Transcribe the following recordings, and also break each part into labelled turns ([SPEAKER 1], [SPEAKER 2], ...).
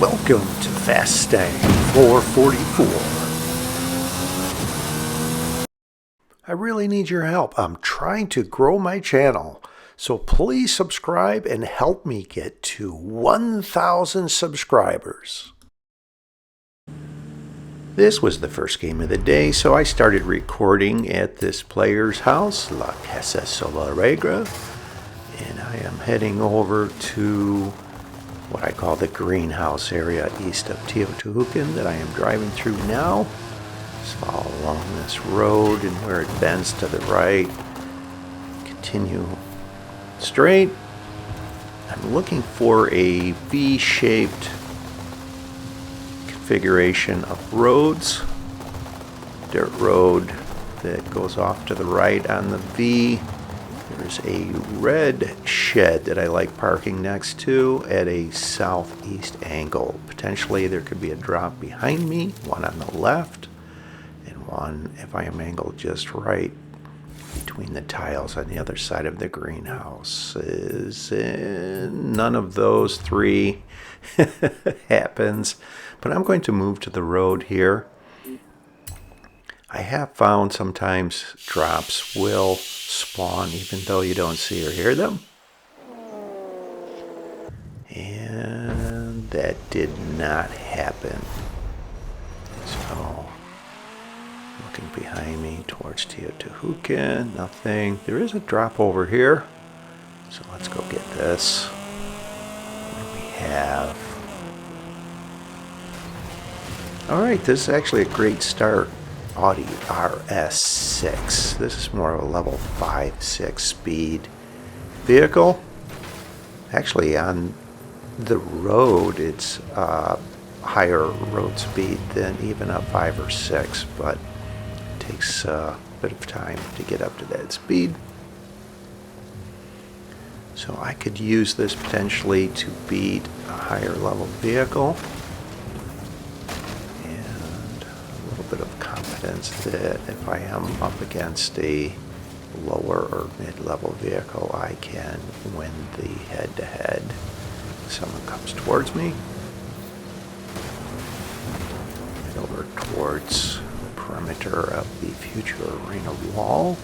[SPEAKER 1] Welcome to Fastang 444. I really need your help. I'm trying to grow my channel, so please subscribe and help me get to 1,000 subscribers. This was the first game of the day, so I started recording at this player's house, La Casa Solaregra, and I am heading over to what I call the greenhouse area east of Teotihuacan that I am driving through now. Just follow along this road, and where it bends to the right, continue straight. I'm looking for a V-shaped configuration of roads. Dirt road that goes off to the right on the V. There's a red shed that I like parking next to at a southeast angle. Potentially there could be a drop behind me, one on the left, and one, if I am angled just right, between the tiles on the other side of the greenhouse. None of those three happens, but I'm going to move to the road here. I have found sometimes drops will spawn even though you don't see or hear them. And that did not happen. So, looking behind me towards Teotihuacan, nothing. There is a drop over here. So let's go get this. What do we have? Alright, this is actually a great start. Audi RS6. This is more of a level 5-6 speed vehicle. Actually, on the road, it's higher road speed than even a 5 or 6, but it takes a bit of time to get up to that speed. So I could use this potentially to beat a higher level vehicle. That if I am up against a lower or mid-level vehicle, I can win the head-to-head. Someone comes towards me. Head over towards the perimeter of the future arena wall.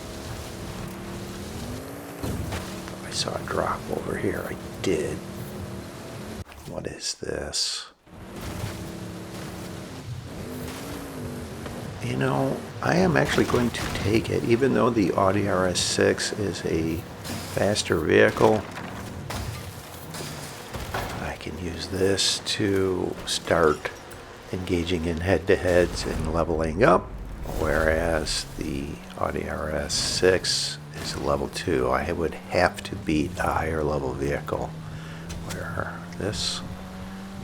[SPEAKER 1] I saw a drop over here. I did. What is this? You know, I am actually going to take it, even though the Audi RS6 is a faster vehicle. I can use this to start engaging in head-to-heads and leveling up, whereas the Audi RS6 is a level 2. I would have to beat a higher level vehicle, where this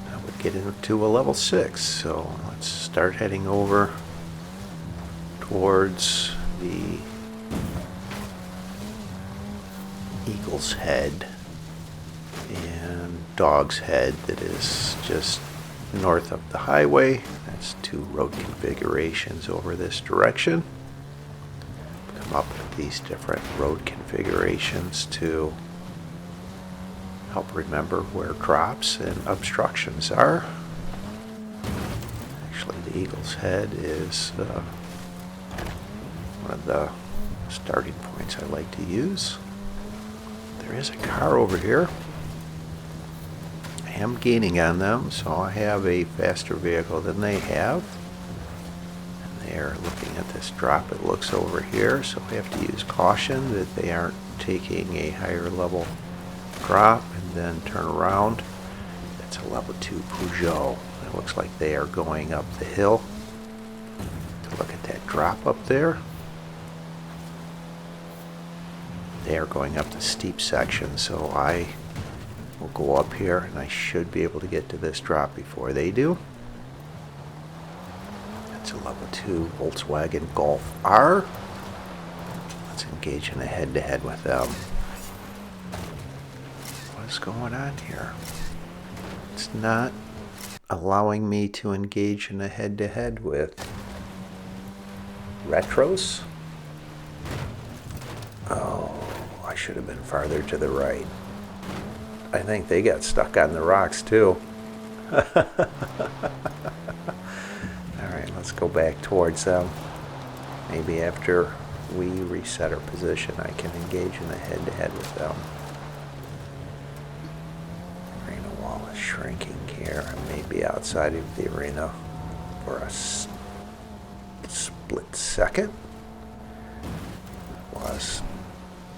[SPEAKER 1] I would get into a level 6. So let's start heading over towards the Eagle's Head and Dog's Head that is just north of the highway. That's two road configurations over this direction. Come up with these different road configurations to help remember where drops and obstructions are. Actually, the Eagle's Head is one of the starting points I like to use. There is a car over here. I am gaining on them, so I have a faster vehicle than they have. And they are looking at this drop. It looks over here, so I have to use caution that they aren't taking a higher level drop and then turn around. That's a level 2 Peugeot. It looks like they are going up the hill. To look at that drop up there. They are going up the steep section, so I will go up here and I should be able to get to this drop before they do. That's a level 2 Volkswagen Golf R. Let's engage in a head-to-head with them. What's going on here? It's not allowing me to engage in a head-to-head with Retros. Oh, I should have been farther to the right. I think they got stuck on the rocks too. Alright, let's go back towards them. Maybe after we reset our position, I can engage in a head-to-head with them. Arena wall is shrinking here. I may be outside of the arena for a split second.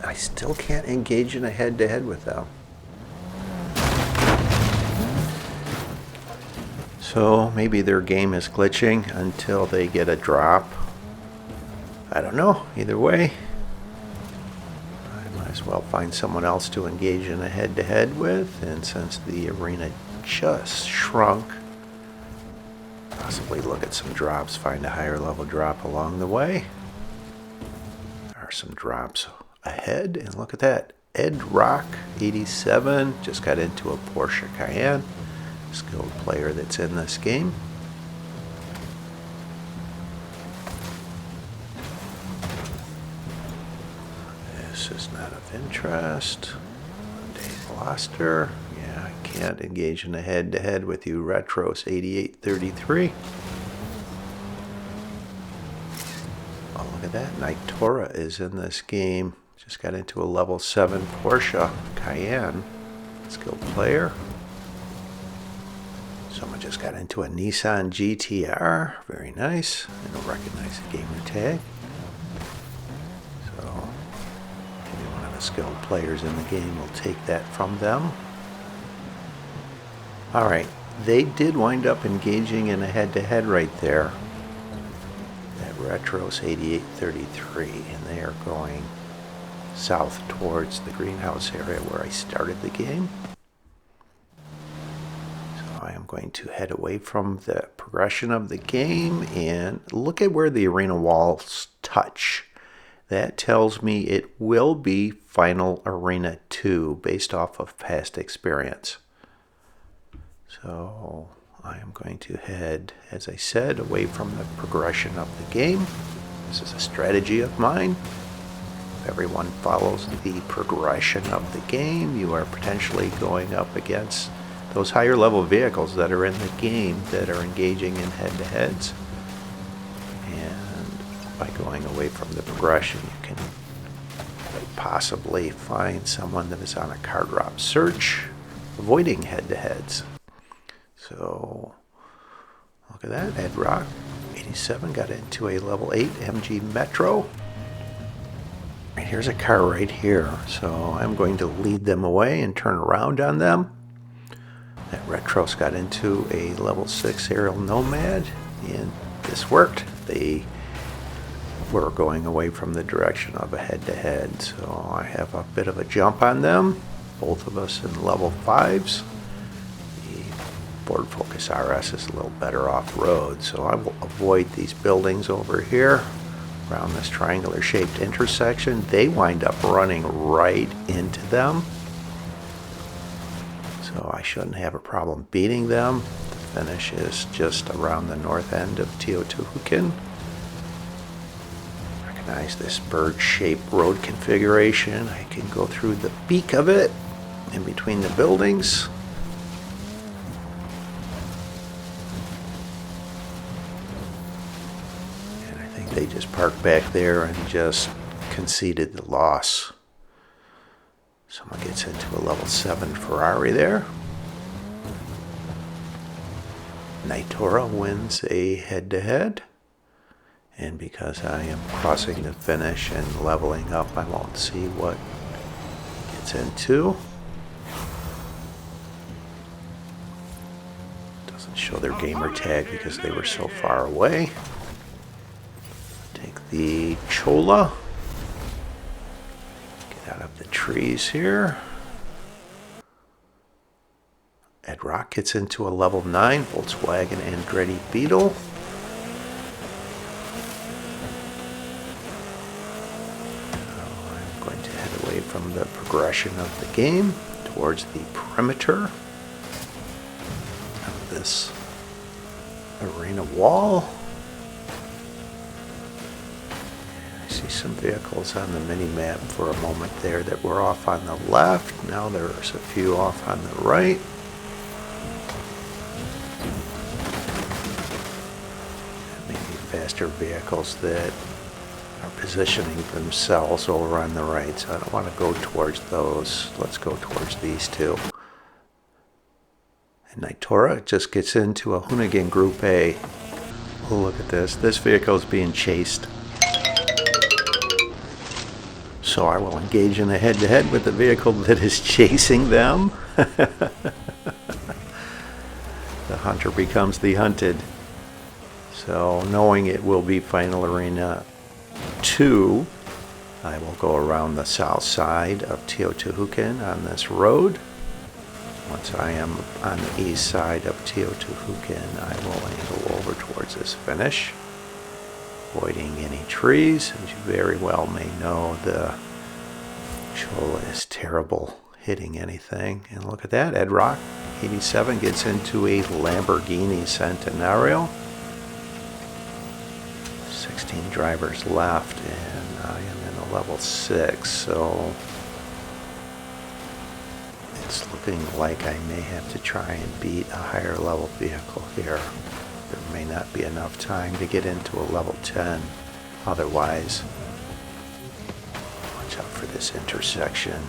[SPEAKER 1] I still can't engage in a head-to-head with them. So maybe their game is glitching until they get a drop. I don't know. Either way, I might as well find someone else to engage in a head-to-head with. And since the arena just shrunk, possibly look at some drops, find a higher level drop along the way. There are some drops ahead, and look at that. Ed Rock 87 just got into a Porsche Cayenne. Skilled player that's in this game. This is not of interest. Dave Gloucester. Yeah, I can't engage in a head-to-head with you. Retros 8833. Oh, look at that. Knight Torah is in this game. Just got into a level 7 Porsche Cayenne. Skilled player. Someone just got into a Nissan GTR. Very nice. I don't recognize the gamer tag. So maybe one of the skilled players in the game will take that from them. Alright, they did wind up engaging in a head-to-head right there. That Retros 8833, and they are going south towards the greenhouse area where I started the game. I am going to head away from the progression of the game and look at where the arena walls touch. That tells me it will be Final Arena 2 based off of past experience. So I am going to head, as I said, away from the progression of the game. This is a strategy of mine. If everyone follows the progression of the game, you are potentially going up against those higher level vehicles that are in the game that are engaging in head-to-heads. And by going away from the progression, you can possibly find someone that is on a car drop search, avoiding head-to-heads. So look at that. Ed Rock 87 got into a level 8 MG Metro. And here's a car right here. So I'm going to lead them away and turn around on them. That Retros got into a level 6 Aerial Nomad, and this worked. They were going away from the direction of a head-to-head, so I have a bit of a jump on them, both of us in level 5s. The Ford Focus RS is a little better off-road, so I will avoid these buildings over here around this triangular shaped intersection. They wind up running right into them. So I shouldn't have a problem beating them. The finish is just around the north end of Teotihuacan. Recognize this bird-shaped road configuration. I can go through the beak of it in between the buildings. And I think they just parked back there and just conceded the loss. Someone gets into a level 7 Ferrari there. Knight Torah wins a head-to-head. And because I am crossing the finish and leveling up, I won't see what he gets into. Doesn't show their gamer tag because they were so far away. Take the Chola. Out of the trees here. Ed Rock gets into a level 9 Volkswagen Andretti Beetle. I'm going to head away from the progression of the game towards the perimeter of this arena wall. See some vehicles on the mini-map for a moment there that were off on the left. Now there's a few off on the right. faster vehicles that are positioning themselves over on the right, so I don't want to go towards those. Let's go towards these two. And Nitora just gets into a Hoonigan Group A. Oh, look at this. This vehicle is being chased. So I will engage in a head-to-head with the vehicle that is chasing them. The hunter becomes the hunted. So knowing it will be Final Arena 2, I will go around the south side of Teotihuacan on this road. Once I am on the east side of Teotihuacan, I will angle over towards this finish, avoiding any trees. As you very well may know, the Chola is terrible hitting anything. And look at that, Ed Rock 87 gets into a Lamborghini Centenario. 16 drivers left, and I am in a level 6, so it's looking like I may have to try and beat a higher level vehicle here. There may not be enough time to get into a level 10 otherwise. Watch out for this intersection.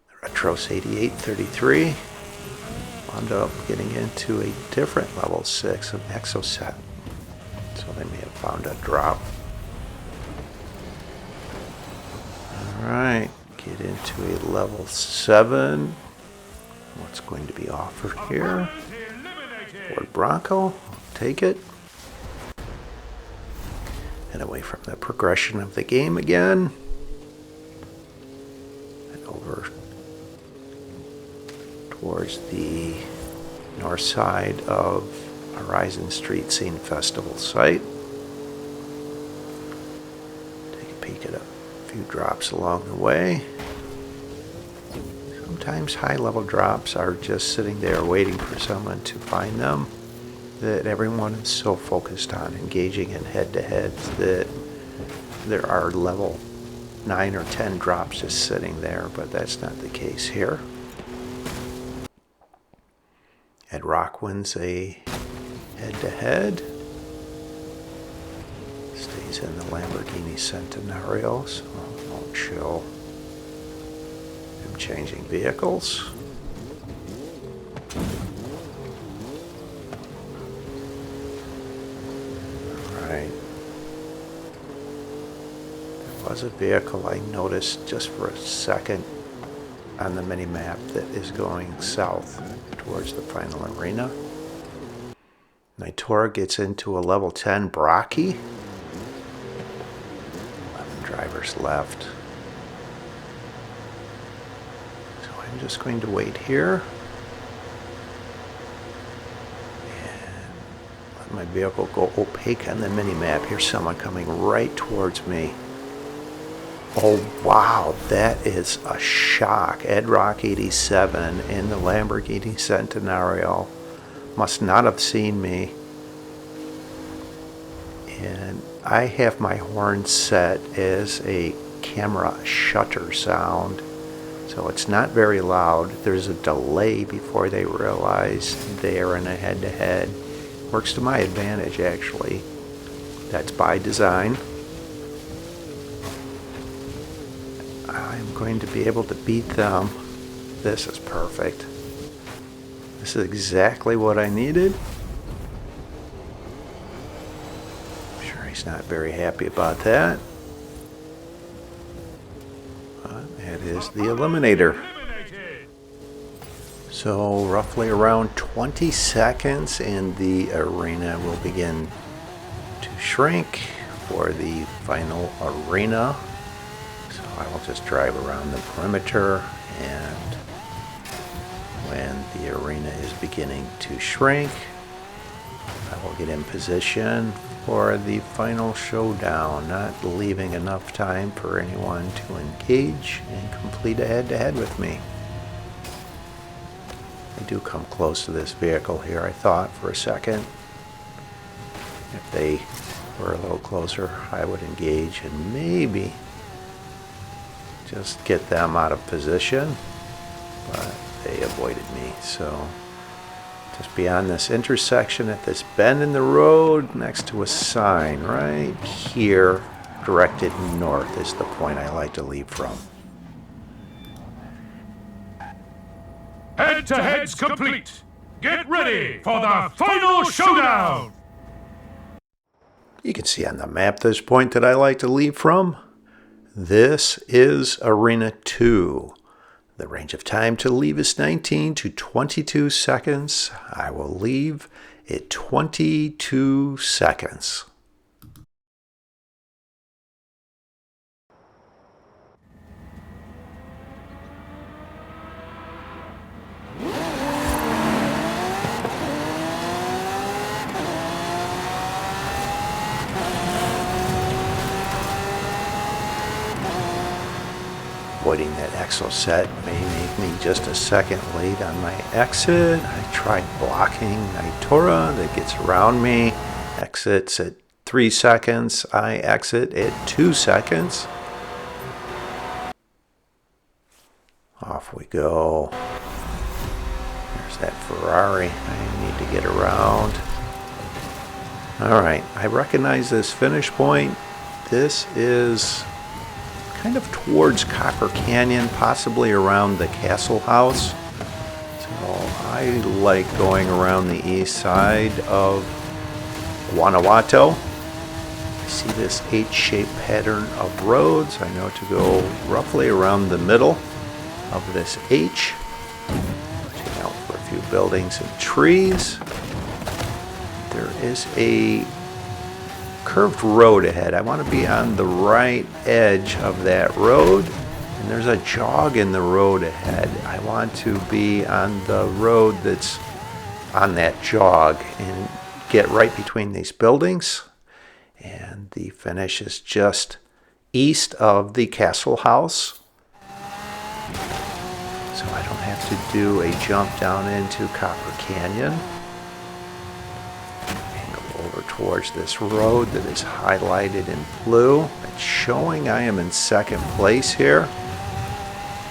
[SPEAKER 1] The Retros 8833 wound up getting into a different level 6 of Exoset, so they may have found a drop. Alright, get into a level 7. What's going to be offered here? Ford Bronco, take it. And away from the progression of the game again. And over towards the north side of Horizon Street Scene Festival site. Take a peek at a few drops along the way. Sometimes high-level drops are just sitting there waiting for someone to find them, that everyone is so focused on engaging in head-to-heads that there are level 9 or 10 drops just sitting there, but that's not the case here. Ed Rock wins a head-to-head. Stays in the Lamborghini Centenario, so I won't show him changing vehicles. Alright. There was a vehicle I noticed just for a second on the mini-map that is going south towards the final arena. Nitora gets into a level 10 Brocky. 11 drivers left. So I'm just going to wait here and let my vehicle go opaque on the mini-map. Here's someone coming right towards me. Oh wow, that is a shock. Ed Rock 87 in the Lamborghini Centenario must not have seen me. And I have my horn set as a camera shutter sound, so it's not very loud. There's a delay before they realize they are in a head-to-head. Works to my advantage, actually. That's by design. I'm going to be able to beat them. This is perfect. This is exactly what I needed. I'm sure he's not very happy about that. But that is the Eliminator. So roughly around 20 seconds and the arena will begin to shrink for the final arena. So I will just drive around the perimeter, and when the arena is beginning to shrink, I will get in position for the final showdown, not leaving enough time for anyone to engage and complete a head-to-head with me. I do come close to this vehicle here, I thought for a second. If they were a little closer, I would engage and maybe just get them out of position, but they avoided me. So Just beyond this intersection at this bend in the road next to a sign right here directed north is the point I like to leave from.
[SPEAKER 2] Head-to-head's complete. Get ready for the final showdown!
[SPEAKER 1] You can see on the map this point that I like to leave from. This is Arena 2. The range of time to leave is 19 to 22 seconds. I will leave at 22 seconds. Avoiding that exo set may make me just a second late on my exit. I tried blocking Nitora that gets around me. Exits at 3 seconds. I exit at 2 seconds. Off we go. There's that Ferrari I need to get around. Alright, I recognize this finish point. This is kind of towards Copper Canyon, possibly around the Castle House. So I like going around the east side of Guanajuato. I see this H-shaped pattern of roads. I know to go roughly around the middle of this H. Watching out for a few buildings and trees. There is a curved road ahead. I want to be on the right edge of that road, and there's a jog in the road ahead. I want to be on the road that's on that jog and get right between these buildings, and the finish is just east of the Castle House, so I don't have to do a jump down into Copper Canyon. Over towards this road that is highlighted in blue. It's showing I am in second place here.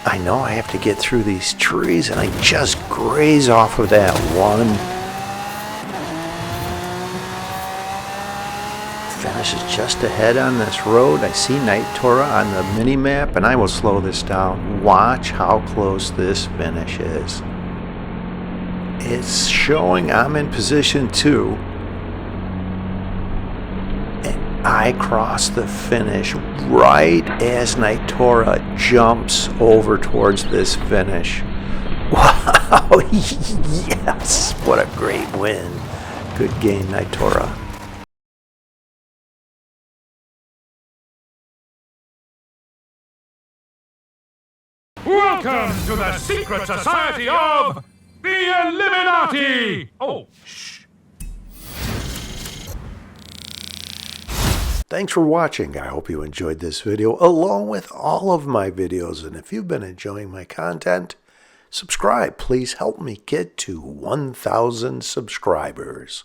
[SPEAKER 1] I know I have to get through these trees, and I just graze off of that one. Finish is just ahead on this road. I see Nitora on the mini map, and I will slow this down. Watch how close this finish is. It's showing I'm in position 2. I cross the finish right as Nitora jumps over towards this finish. Wow, yes, what a great win. Good game, Nitora.
[SPEAKER 2] Welcome to the secret society of the Illuminati! Oh, shh.
[SPEAKER 1] Thanks for watching. I hope you enjoyed this video along with all of my videos. And if you've been enjoying my content, subscribe. Please help me get to 1,000 subscribers.